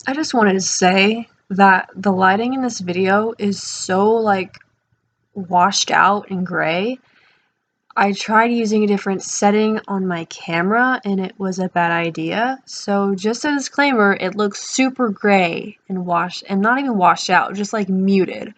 I just wanted to say that the lighting in this video is so like washed out and gray. I tried using a different setting on my camera and it was a bad idea. So just a disclaimer, it looks super gray and washed and not even washed out, just like muted.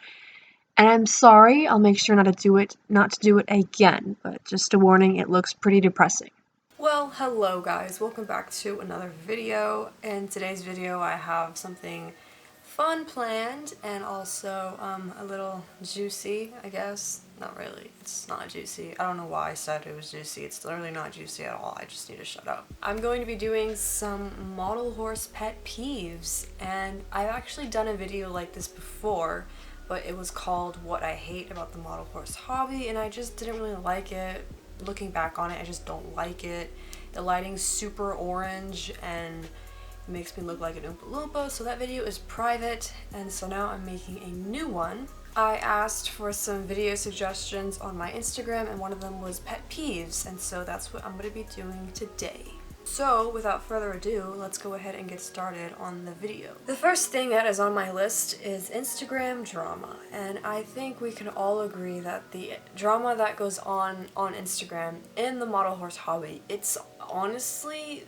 And I'm sorry, I'll make sure not to do it again, but just a warning, it looks pretty depressing. Well, hello guys, welcome back to another video. In today's video I have something fun planned and also a little juicy, I guess. Not really, it's not juicy. I don't know why I said it was juicy, it's literally not juicy at all, I just need to shut up. I'm going to be doing some model horse pet peeves, and I've actually done a video like this before, but it was called What I Hate About the Model Horse Hobby, and I just didn't really like it. Looking back on it, I just don't like it. The lighting's super orange and it makes me look like an Oompa Loompa, so that video is private, and so now I'm making a new one. I asked for some video suggestions on my Instagram, and one of them was pet peeves, and so that's what I'm going to be doing today. So, without further ado, let's go ahead and get started on the video. The first thing that is on my list is Instagram drama, and I think we can all agree that the drama that goes on Instagram in the model horse hobby, it's honestly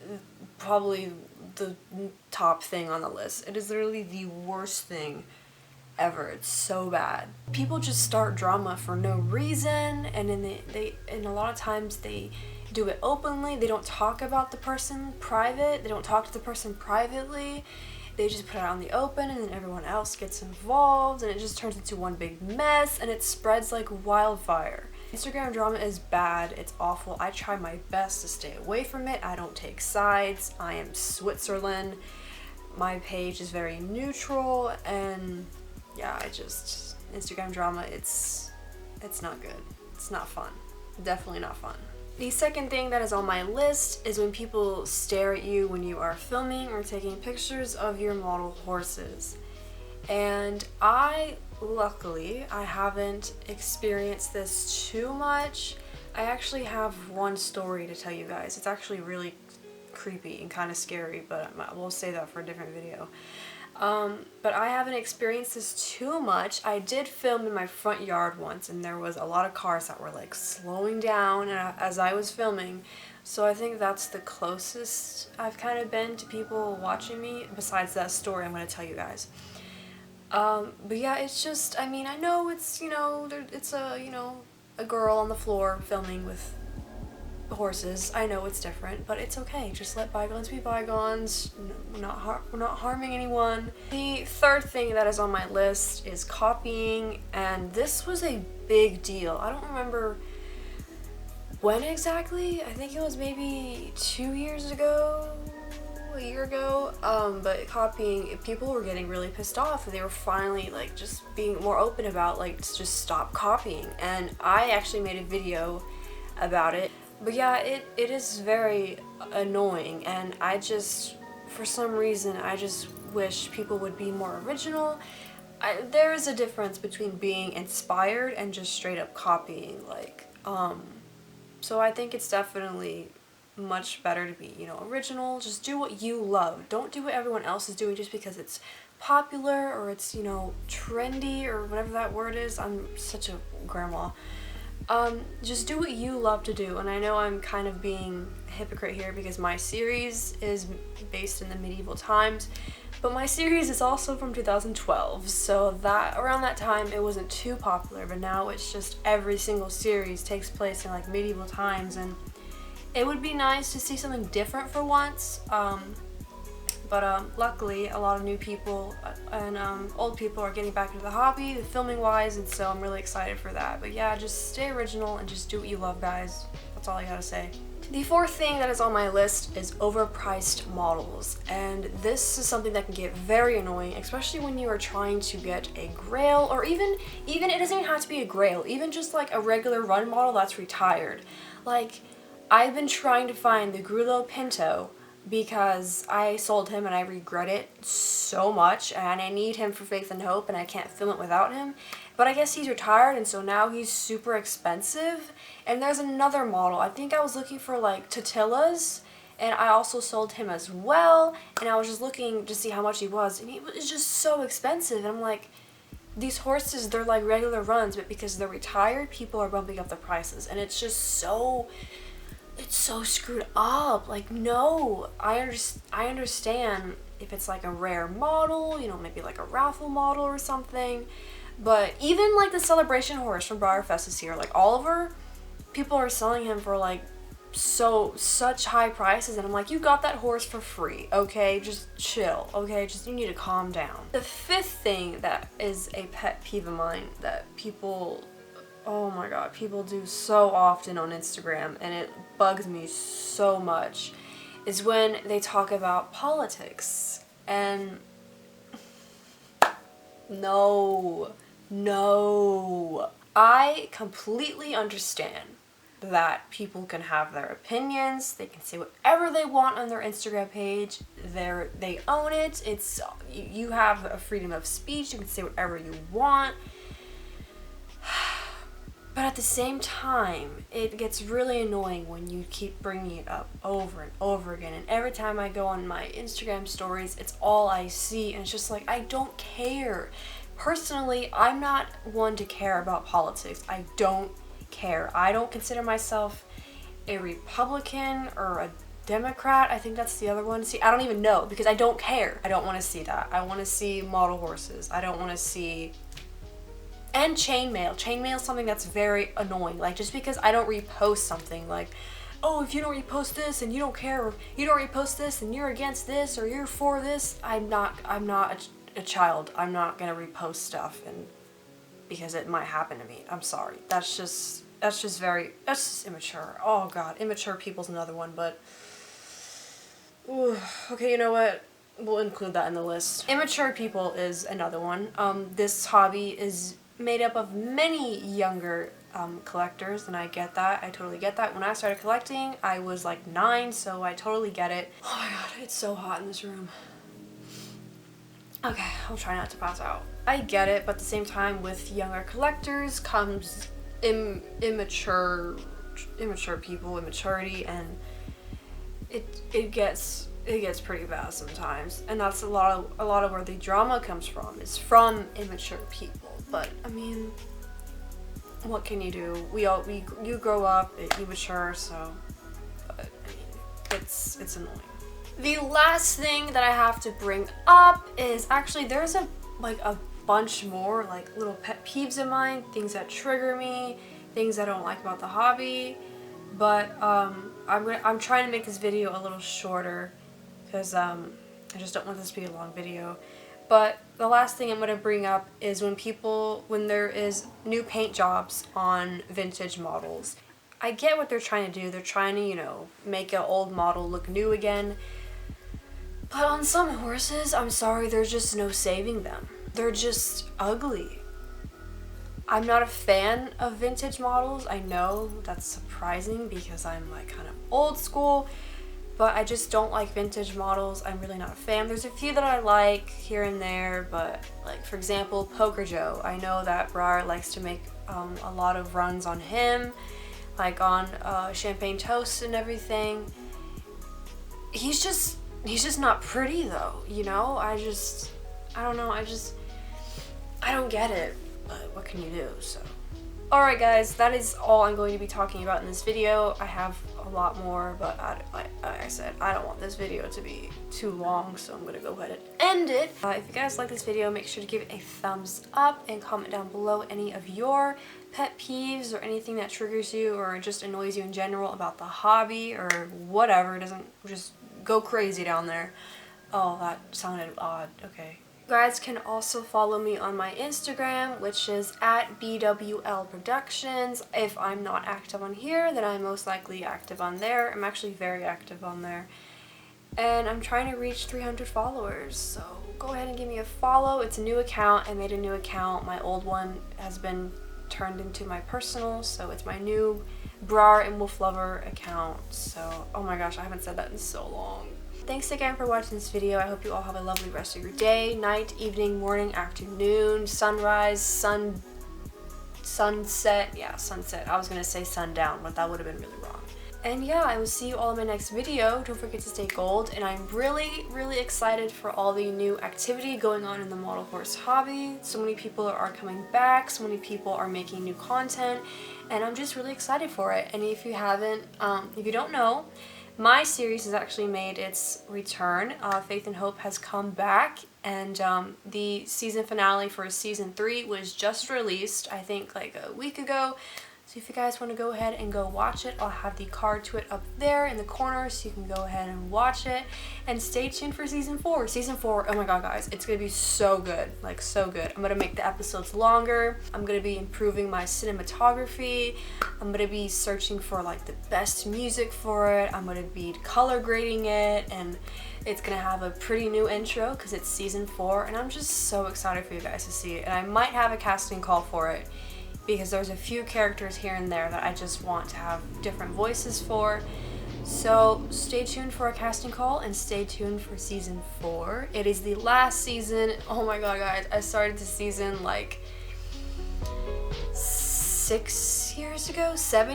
probably the top thing on the list. It is literally the worst thing ever. It's so bad. People just start drama for no reason, and then and a lot of times they do it openly. They don't talk about the person private. They don't talk to the person privately. They just put it out in the open, and then everyone else gets involved, and it just turns into one big mess, and it spreads like wildfire. Instagram drama is bad. It's awful. I try my best to stay away from it. I don't take sides. I am Switzerland. My page is very neutral, and yeah, Instagram drama, it's not good. It's not fun. Definitely not fun. The second thing that is on my list is when people stare at you when you are filming or taking pictures of your model horses. And luckily, I haven't experienced this too much. I actually have one story to tell you guys. It's actually really creepy and kind of scary, but we'll save that for a different video. But I haven't experienced this too much. I did film in my front yard once, and there was a lot of cars that were like slowing down as I was filming. So I think that's the closest I've kind of been to people watching me, besides that story I'm going to tell you guys. But yeah, it's just, I mean, I know it's, it's a girl on the floor filming with horses. I know it's different, but it's okay. Just let bygones be bygones. We're not harming anyone. The third thing that is on my list is copying, and this was a big deal. I don't remember when exactly. I think it was maybe 2 years ago, a year ago. But copying, people were getting really pissed off, and they were finally like just being more open about like just stop copying. And I actually made a video about it. But yeah, it is very annoying, and for some reason, I just wish people would be more original. There is a difference between being inspired and just straight up copying, so I think it's definitely much better to be, original. Just do what you love. Don't do what everyone else is doing just because it's popular or it's, trendy or whatever that word is. I'm such a grandma. Just do what you love to do, and I know I'm kind of being a hypocrite here because my series is based in the medieval times, but my series is also from 2012, so around that time it wasn't too popular, but now it's just every single series takes place in like medieval times, and it would be nice to see something different for once. But luckily, a lot of new people and old people are getting back into the hobby, filming wise, and so I'm really excited for that. But yeah, just stay original and just do what you love, guys. That's all I gotta say. The fourth thing that is on my list is overpriced models, and this is something that can get very annoying, especially when you are trying to get a grail, or even it doesn't even have to be a grail, even just like a regular run model that's retired. Like, I've been trying to find the Grullo Pinto because I sold him and I regret it so much, and I need him for Faith and Hope, and I can't film it without him. But I guess he's retired, and so now he's super expensive. And there's another model. I think I was looking for like Totillas, And I also sold him as well, and I was just looking to see how much he was, and he was just so expensive. And I'm like, these horses, they're like regular runs, but because they're retired, people are bumping up the prices, and it's just so, it's so screwed up. Like, no, I understand if it's like a rare model, you know, maybe like a raffle model or something, but even like the celebration horse from Briarfest is here, like Oliver, people are selling him for like such high prices, and I'm like, you got that horse for free, okay? Just chill, okay? Just, you need to calm down. The fifth thing that is a pet peeve of mine that people, oh my god, people do so often on Instagram, and it bugs me so much, is when they talk about politics. And no, I completely understand that people can have their opinions, they can say whatever they want on their Instagram page, they own it, it's, you have a freedom of speech, you can say whatever you want. But at the same time, it gets really annoying when you keep bringing it up over and over again, and every time I go on my Instagram stories, it's all I see, and it's just like, I don't care. Personally, I'm not one to care about politics. I don't care. I don't consider myself a Republican or a Democrat. I think that's the other one. See, I don't even know, because I don't care. I don't want to see that. I want to see model horses. I don't want to see... And chainmail. Chainmail is something that's very annoying. Like, just because I don't repost something, like, oh, if you don't repost this and you don't care, or you don't repost this and you're against this or you're for this, I'm not a child. I'm not gonna repost stuff, and because it might happen to me. I'm sorry. That's just immature. Oh god, immature people's another one, but ooh, okay, you know what? We'll include that in the list. Immature people is another one. This hobby is made up of many younger collectors, and I get that. I totally get that. When I started collecting, I was like 9, so I totally get it. Oh my god, it's so hot in this room. Okay, I'll try not to pass out. I get it, but at the same time, with younger collectors comes immature people, immaturity, and it gets pretty bad sometimes. And that's a lot of where the drama comes from, is from immature people. But I mean, what can you do? You grow up, you mature, so, but I mean, it's annoying. The last thing that I have to bring up is, actually, there's a bunch more like little pet peeves of mine, things that trigger me, things I don't like about the hobby, but I'm trying to make this video a little shorter because I just don't want this to be a long video. But the last thing I'm going to bring up is when there is new paint jobs on vintage models. I get what they're trying to do. They're trying to, you know, make an old model look new again. But on some horses, I'm sorry, there's just no saving them. They're just ugly. I'm not a fan of vintage models. I know that's surprising because I'm like kind of old school, but I just don't like vintage models. I'm really not a fan. There's a few that I like here and there, but like, for example, Poker Joe. I know that Briar likes to make a lot of runs on him, like on Champagne Toast and everything. He's just not pretty though, you know? I don't know, I don't get it, but what can you do, so. Alright guys, that is all I'm going to be talking about in this video. I have a lot more, but like I said, I don't want this video to be too long, so I'm gonna go ahead and end it. If you guys like this video, make sure to give it a thumbs up and comment down below any of your pet peeves or anything that triggers you or just annoys you in general about the hobby or whatever. It doesn't just go crazy down there. Oh, that sounded odd. Okay. You guys can also follow me on my Instagram, which is at BWL Productions. If I'm not active on here, then I'm most likely active on there. I'm actually very active on there. And I'm trying to reach 300 followers, so go ahead and give me a follow. It's a new account. I made a new account. My old one has been turned into my personal, so it's my new Brar and Wolf Lover account. So, oh my gosh, I haven't said that in so long. Thanks again for watching this video. I hope you all have a lovely rest of your day, night, evening, morning, afternoon, sunrise, sunset. Yeah, sunset. I was gonna say sundown, but that would have been really wrong. And yeah, I will see you all in my next video. Don't forget to stay gold. And I'm really excited for all the new activity going on in the model horse hobby. So many people are coming back. So many people are making new content. And I'm just really excited for it. And if you haven't, if you don't know, my series has actually made its return. Faith and Hope has come back, and the season finale for season 3 was just released, I think like a week ago. So if you guys want to go ahead and go watch it, I'll have the card to it up there in the corner so you can go ahead and watch it. And stay tuned for season 4. Season 4, oh my god guys, it's going to be so good, like so good. I'm going to make the episodes longer. I'm going to be improving my cinematography. I'm going to be searching for like the best music for it. I'm going to be color grading it, and it's going to have a pretty new intro because it's season 4, and I'm just so excited for you guys to see it. And I might have a casting call for it, because there's a few characters here and there that I just want to have different voices for. So stay tuned for a casting call and stay tuned for season 4. It is the last season. Oh my god guys, I started the season like 7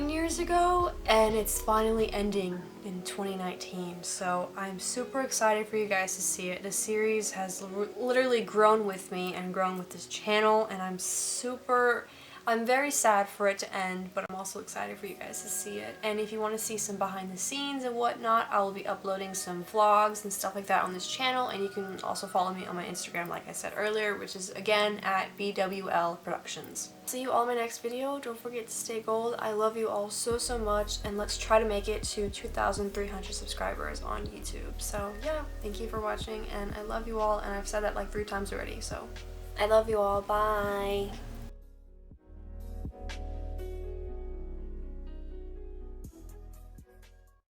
years ago, and it's finally ending in 2019. So I'm super excited for you guys to see it. The series has literally grown with me and grown with this channel, and I'm very sad for it to end, but I'm also excited for you guys to see it. And if you want to see some behind the scenes and whatnot, I will be uploading some vlogs and stuff like that on this channel, and you can also follow me on my Instagram like I said earlier, which is again at BWL Productions. See you all in my next video. Don't forget to stay gold. I love you all so much, and let's try to make it to 2,300 subscribers on YouTube. So yeah, thank you for watching, and I love you all, and I've said that like 3 times already, so I love you all. Bye.